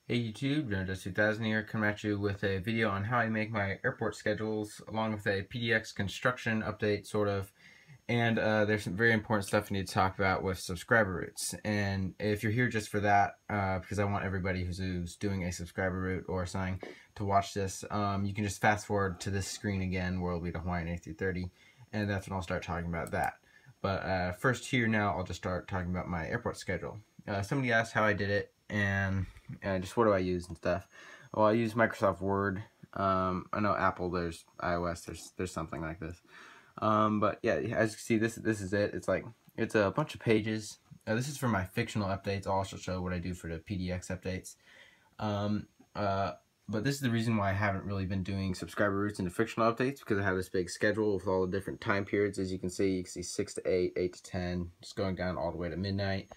Hey YouTube, Geminijets 2000 here, coming at you with a video on how I make my airport schedules, along with a PDX construction update, sort of. And there's some very important stuff I need to talk about with subscriber routes. And if you're here just for that, because I want everybody who's doing a subscriber route or something to watch this, you can just fast forward to this screen again where it'll be the Hawaiian A330, and that's when I'll start talking about that. But first here now, I'll just start talking about my airport schedule. Somebody asked how I did it, and just what do I use and stuff. Well, I use Microsoft Word. I know Apple, there's iOS, there's something like this. But yeah, as you can see, this is it. It's a bunch of pages. This is for my fictional updates. I'll also show what I do for the PDX updates. But this is the reason why I haven't really been doing subscriber routes into fictional updates, because I have this big schedule with all the different time periods. As you can see 6 to 8, 8 to 10, just going down all the way to midnight.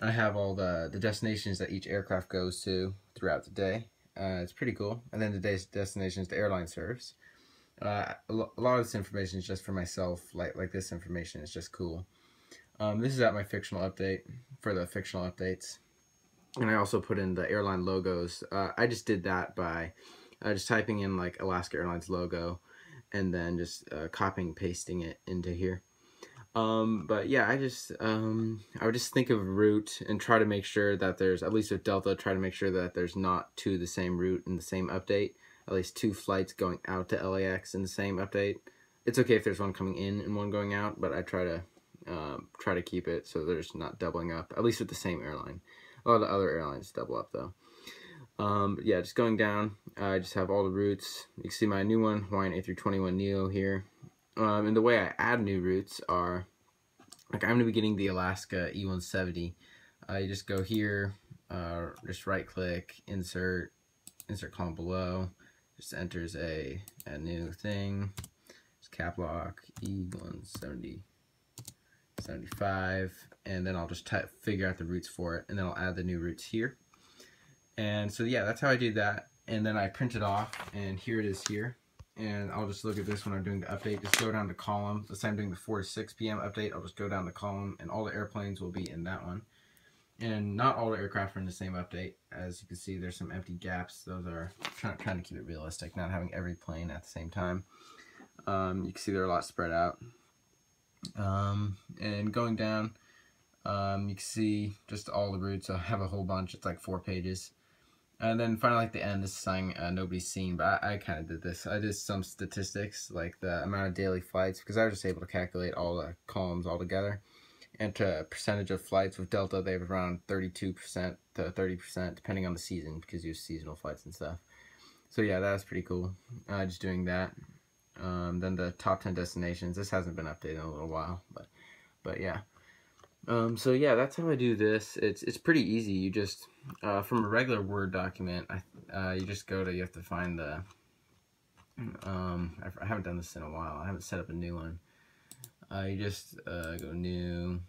I have all the destinations that each aircraft goes to throughout the day. It's pretty cool. And then the day's destinations the airline serves. A lot of this information is just for myself. Like this information is just cool. This is at my fictional update for the fictional updates. And I also put in the airline logos. I just did that by just typing in like Alaska Airlines logo and then just copying and pasting it into here. But yeah, I would just think of a route and try to make sure that there's, at least with Delta, try to make sure that there's not two the same route in the same update. At least 2 flights going out to LAX in the same update. It's okay if there's one coming in and one going out, but I try to keep it so there's not doubling up, at least with the same airline. A lot of the other airlines double up though. But yeah, just going down, I just have all the routes. You can see my new one, Hawaiian A321neo here. And the way I add new routes are, like I'm going to be getting the Alaska E170. You just go here, just right click, insert column below, just enters a new thing, just cap lock E170 75, and then I'll just figure out the routes for it, and then I'll add the new routes here. And so yeah, that's how I do that. And then I print it off, and here it is here. And I'll just look at this when I'm doing the update. Just go down to column. Let's say I'm doing the 4 to 6 p.m. update. I'll just go down to column, and all the airplanes will be in that one. And not all the aircraft are in the same update. As you can see, there's some empty gaps. Those are trying to keep it realistic, not having every plane at the same time. You can see they're a lot spread out. And going down, you can see just all the routes. I have a whole bunch. It's like 4 pages. And then finally at the end, this is something nobody's seen, but I kind of did this. I did some statistics, like the amount of daily flights, because I was just able to calculate all the columns all together. And to percentage of flights with Delta, they have around 32% to 30%, depending on the season, because you have seasonal flights and stuff. So yeah, that was pretty cool. Just doing that. Then the top 10 destinations. This hasn't been updated in a little while, but yeah. So yeah, that's how I do this. It's pretty easy. You just from a regular Word document, you just you have to find the. I haven't done this in a while. I haven't set up a new one. You just go new,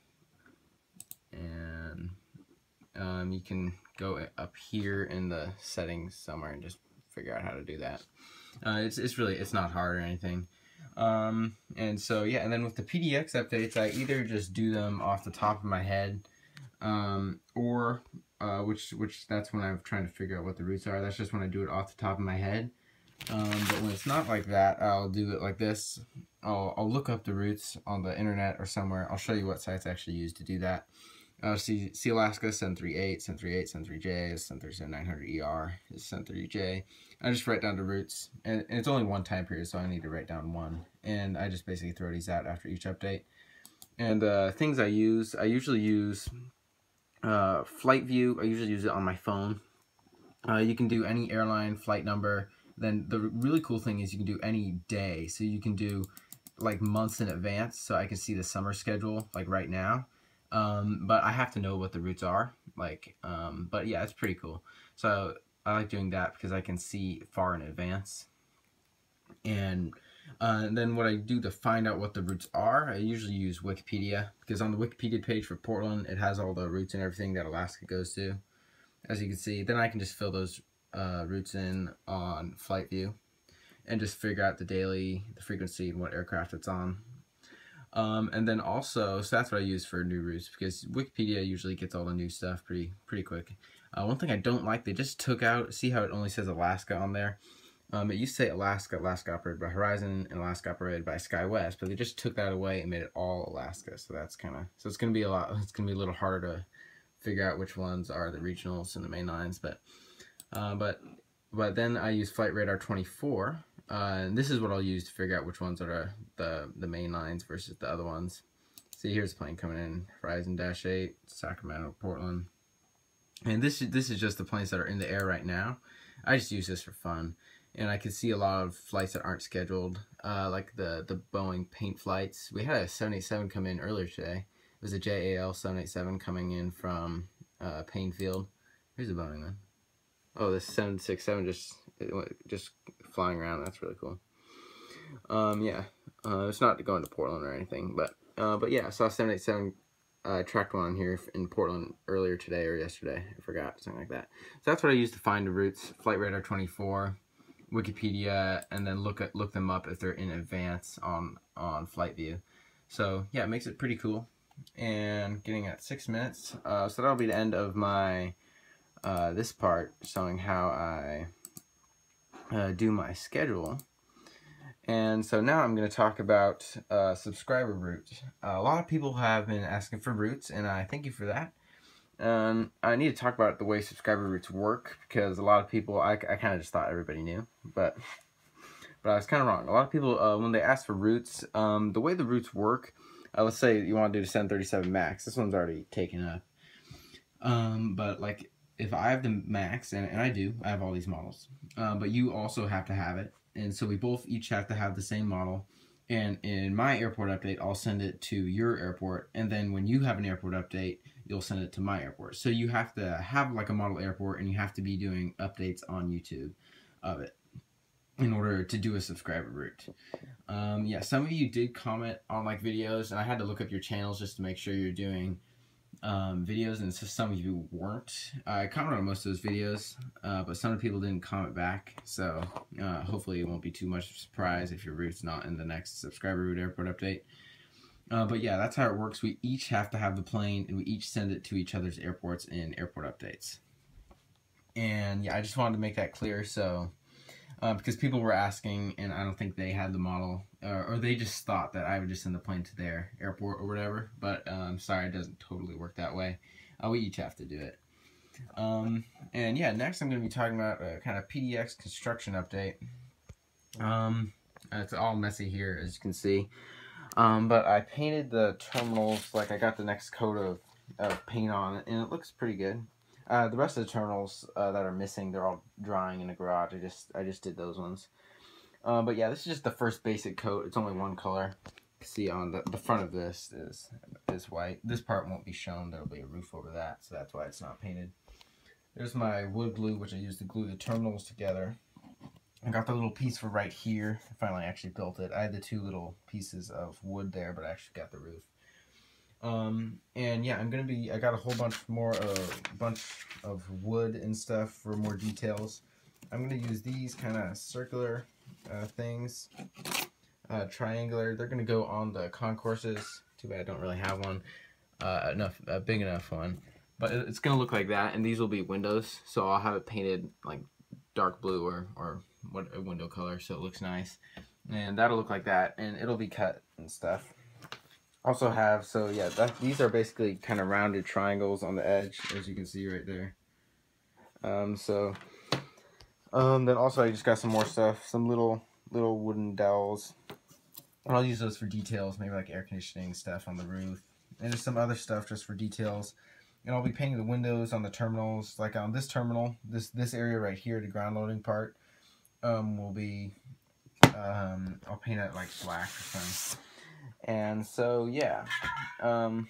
and you can go up here in the settings somewhere and just figure out how to do that. It's not hard or anything. And so yeah, and then with the PDX updates, I either just do them off the top of my head, or which that's when I'm trying to figure out what the routes are. That's just when I do it off the top of my head. But when it's not like that, I'll do it like this. I'll look up the routes on the internet or somewhere. I'll show you what sites I actually use to do that. See Alaska 738, 738, 73J, 737-900ER, 730J. I just write down the routes, and it's only one time period, so I need to write down one. And I just basically throw these out after each update. And things I usually use Flight View. I usually use it on my phone. You can do any airline flight number. Then the really cool thing is you can do any day, so you can do like months in advance. So I can see the summer schedule like right now. But I have to know what the routes are, but yeah, it's pretty cool. So I like doing that because I can see far in advance. And then what I do to find out what the routes are, I usually use Wikipedia, because on the Wikipedia page for Portland, it has all the routes and everything that Alaska goes to, as you can see. Then I can just fill those routes in on Flight View and just figure out the frequency, and what aircraft it's on. And then also, so that's what I use for new routes, because Wikipedia usually gets all the new stuff pretty quick. One thing I don't like, they just took out, see how it only says Alaska on there? It used to say Alaska operated by Horizon, and Alaska operated by SkyWest, but they just took that away and made it all Alaska. So that's kind of, so it's going to be it's going to be a little harder to figure out which ones are the regionals and the main lines. But then I use Flight Radar 24, and this is what I'll use to figure out which ones are the main lines versus the other ones. See, here's a plane coming in, Horizon-8, Sacramento, Portland. And this is just the planes that are in the air right now. I just use this for fun. And I can see a lot of flights that aren't scheduled, like the Boeing paint flights. We had a 787 come in earlier today. It was a JAL 787 coming in from Painfield. Here's the Boeing one. Oh, this 767 just flying around. That's really cool. Yeah, it's not going to Portland or anything, but yeah, I saw 787 tracked one here in Portland earlier today or yesterday. I forgot, something like that. So that's what I use to find the routes. Flight Radar 24. Wikipedia, and then look them up if they're in advance on Flight View. So yeah, it makes it pretty cool. And getting at 6 minutes, so that'll be the end of my this part showing how I do my schedule. And so now I'm going to talk about subscriber routes. A lot of people have been asking for routes, and I thank you for that. I need to talk about the way subscriber routes work, because a lot of people, I kind of just thought everybody knew, but I was kind of wrong. A lot of people, when they ask for routes, the way the routes work, let's say you want to do the 737 MAX. This one's already taken up. But like, if I have the MAX, and I do, I have all these models, but you also have to have it, and so we both each have to have the same model. And in my airport update, I'll send it to your airport, and then when you have an airport update, you'll send it to my airport. So you have to have like a model airport, and you have to be doing updates on YouTube of it in order to do a subscriber route. Yeah, some of you did comment on like videos, and I had to look up your channels just to make sure you're doing videos, and so some of you weren't. I commented on most of those videos, but some people didn't comment back, so hopefully it won't be too much of a surprise if your route's not in the next subscriber route airport update. But yeah, that's how it works. We each have to have the plane, and we each send it to each other's airports in airport updates. And yeah, I just wanted to make that clear, so because people were asking, and I don't think they had the model, or they just thought that I would just send the plane to their airport or whatever. But sorry, it doesn't totally work that way. We each have to do it. And yeah, next I'm going to be talking about a kind of PDX construction update. It's all messy here, as you can see. But I painted the terminals, like I got the next coat of paint on it, and it looks pretty good. The rest of the terminals that are missing, they're all drying in the garage. I just did those ones. But yeah, this is just the first basic coat. It's only one color. See on the front of this is white. This part won't be shown. There'll be a roof over that, so that's why it's not painted. There's my wood glue, which I used to glue the terminals together. I got the little piece for right here. I finally actually built it. I had the two little pieces of wood there, but I actually got the roof. And yeah, I got a whole bunch of wood and stuff for more details. I'm gonna use these kind of circular things, triangular. They're gonna go on the concourses. Too bad I don't really have one, a big enough one. But it's gonna look like that, and these will be windows. So I'll have it painted like dark blue or what a window color, so it looks nice. And that'll look like that, and it'll be cut and stuff. Also have, so yeah, these are basically kind of rounded triangles on the edge, as you can see right there. Then also I just got some more stuff, some little wooden dowels. And I'll use those for details, maybe like air conditioning stuff on the roof. And just some other stuff just for details. And I'll be painting the windows on the terminals, like on this terminal, this area right here, the ground loading part, will be, I'll paint it like black or something. And so yeah, sorry,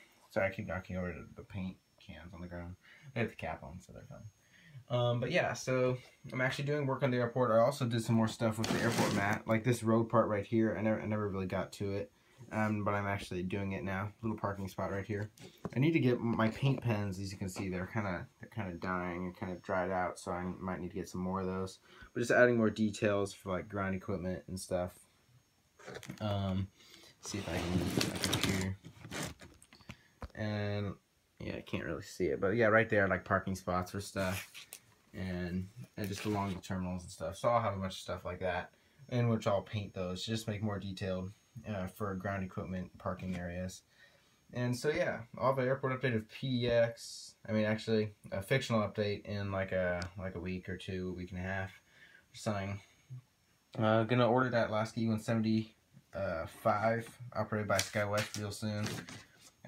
I keep knocking over the paint cans on the ground. I have the cap on, so they're fine. But yeah, so I'm actually doing work on the airport. I also did some more stuff with the airport mat, like this road part right here. I never really got to it, but I'm actually doing it now. Little parking spot right here. I need to get my paint pens. As you can see, they're kind of dying and kind of dried out, so I might need to get some more of those. But just adding more details for like ground equipment and stuff. See if I can move my computer. And Yeah, I can't really see it, but yeah, right there, like parking spots for stuff, and just along the terminals and stuff. So I'll have a bunch of stuff like that, in which I'll paint those, just make more detailed for ground equipment parking areas. And so yeah, I'll have an airport update of PDX. I mean, actually, a fictional update in like a week or two, week and a half, or something. Gonna order that last E-175 operated by SkyWest real soon.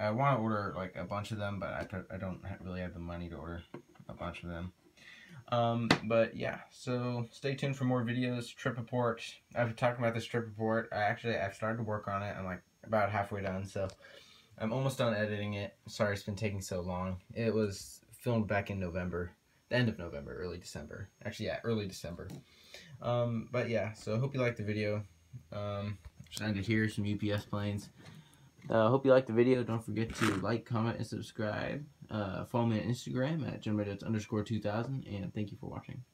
I want to order like a bunch of them, but I don't really have the money to order a bunch of them. But yeah, so stay tuned for more videos. Trip report. I've talked about this trip report. I've started to work on it. I'm like about halfway done, so I'm almost done editing it. Sorry it's been taking so long. It was filmed back in November, the end of November, early December. Actually, yeah, early December. But yeah, so I hope you liked the video. Just ended here, some UPS planes. Hope you liked the video. Don't forget to like, comment, and subscribe. Follow me on Instagram at Geminijets_2000, and thank you for watching.